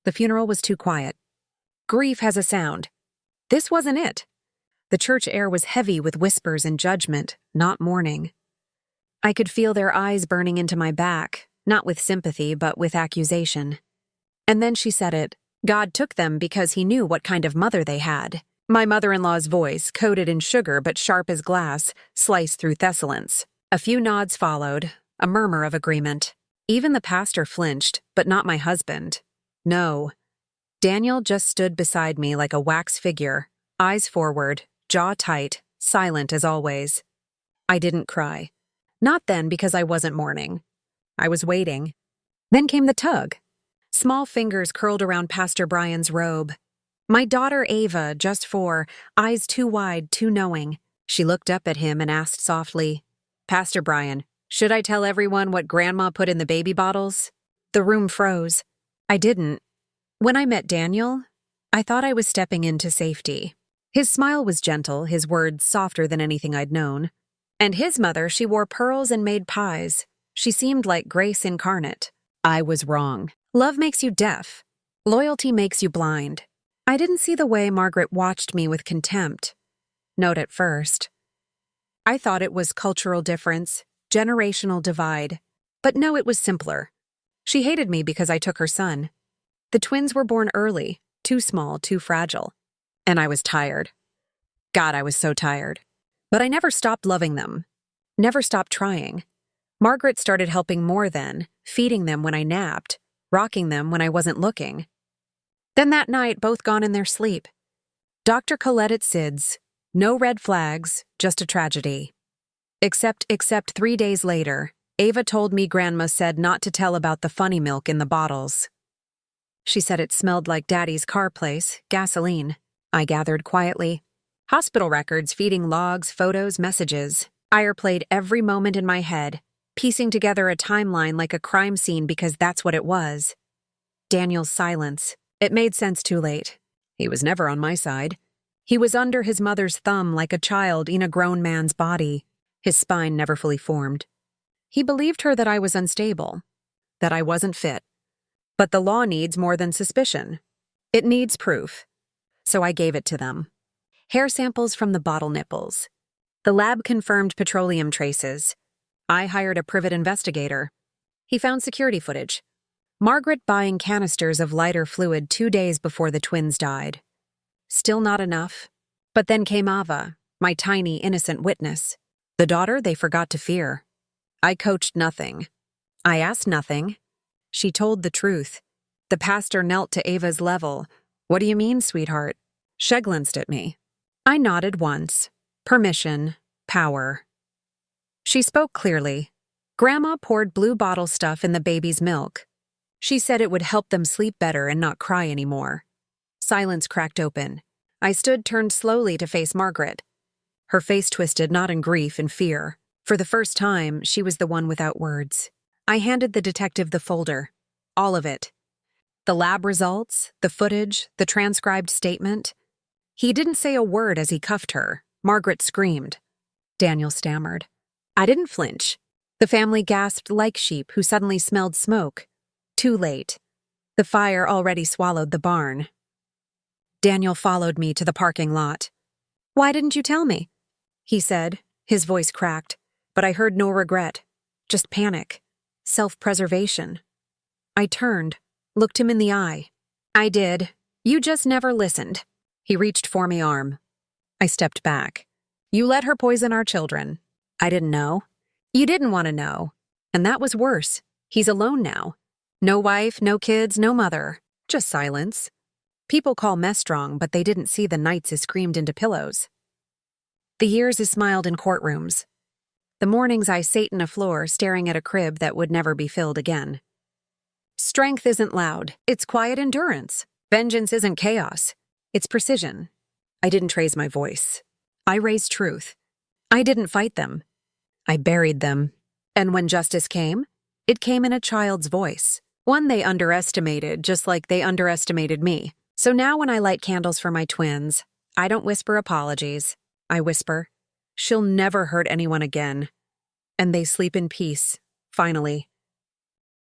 The funeral was too quiet. Grief has a sound. This wasn't it. The church air was heavy with whispers and judgment, not mourning. I could feel their eyes burning into my back, not with sympathy, but with accusation. And then she said it. God took them because he knew what kind of mother they had. My mother-in-law's voice, coated in sugar but sharp as glass, sliced through thessalence. A few nods followed, a murmur of agreement. Even the pastor flinched, but not my husband. No. Daniel just stood beside me like a wax figure, eyes forward, jaw tight, silent as always. I didn't cry. Not then because I wasn't mourning. I was waiting. Then came the tug. Small fingers curled around Pastor Bryan's robe. My daughter Ava, just 4, eyes too wide, too knowing. She looked up at him and asked softly, "Pastor Bryan, should I tell everyone what Grandma put in the baby bottles?" The room froze. I didn't. When I met Daniel, I thought I was stepping into safety. His smile was gentle, his words softer than anything I'd known. And his mother, she wore pearls and made pies. She seemed like grace incarnate. I was wrong. Love makes you deaf. Loyalty makes you blind. I didn't see the way Margaret watched me with contempt. Not at first. I thought it was cultural difference, generational divide. But no, it was simpler. She hated me because I took her son. The twins were born early, too small, too fragile. And I was tired. God, I was so tired. But I never stopped loving them. Never stopped trying. Margaret started helping more then, feeding them when I napped, rocking them when I wasn't looking. Then that night, both gone in their sleep. Dr. Colette at Sid's. No red flags, just a tragedy. Except 3 days later, Ava told me Grandma said not to tell about the funny milk in the bottles. She said it smelled like Daddy's car place, gasoline. I gathered quietly. Hospital records, feeding logs, photos, messages. I replayed every moment in my head, piecing together a timeline like a crime scene because that's what it was. Daniel's silence. It made sense too late. He was never on my side. He was under his mother's thumb like a child in a grown man's body. His spine never fully formed. He believed her that I was unstable, that I wasn't fit. But the law needs more than suspicion. It needs proof. So I gave it to them. Hair samples from the bottle nipples. The lab confirmed petroleum traces. I hired a private investigator. He found security footage. Margaret buying canisters of lighter fluid 2 days before the twins died. Still not enough. But then came Ava, my tiny, innocent witness. The daughter they forgot to fear. I coached nothing. I asked nothing. She told the truth. The pastor knelt to Ava's level. "What do you mean, sweetheart?" She glanced at me. I nodded once. Permission. Power. She spoke clearly. Grandma poured blue bottle stuff in the baby's milk. She said it would help them sleep better and not cry anymore. Silence cracked open. I stood turned slowly to face Margaret. Her face twisted, not in grief, in fear. For the first time, she was the one without words. I handed the detective the folder. All of it. The lab results, the footage, the transcribed statement. He didn't say a word as he cuffed her. Margaret screamed. Daniel stammered. I didn't flinch. The family gasped like sheep who suddenly smelled smoke. Too late. The fire already swallowed the barn. Daniel followed me to the parking lot. "Why didn't you tell me?" he said, his voice cracked, but I heard no regret, just panic, self-preservation. I turned, looked him in the eye. "I did. You just never listened." He reached for my arm. I stepped back. "You let her poison our children." I didn't know. You didn't want to know. And that was worse. He's alone now. No wife, no kids, no mother. Just silence. People call mess strong, but they didn't see the nights he screamed into pillows. The years he smiled in courtrooms. The mornings I sat on a floor staring at a crib that would never be filled again. Strength isn't loud. It's quiet endurance. Vengeance isn't chaos. It's precision. I didn't raise my voice. I raised truth. I didn't fight them. I buried them. And when justice came, it came in a child's voice. One they underestimated, just like they underestimated me. So now when I light candles for my twins, I don't whisper apologies. I whisper, "She'll never hurt anyone again." And they sleep in peace, finally.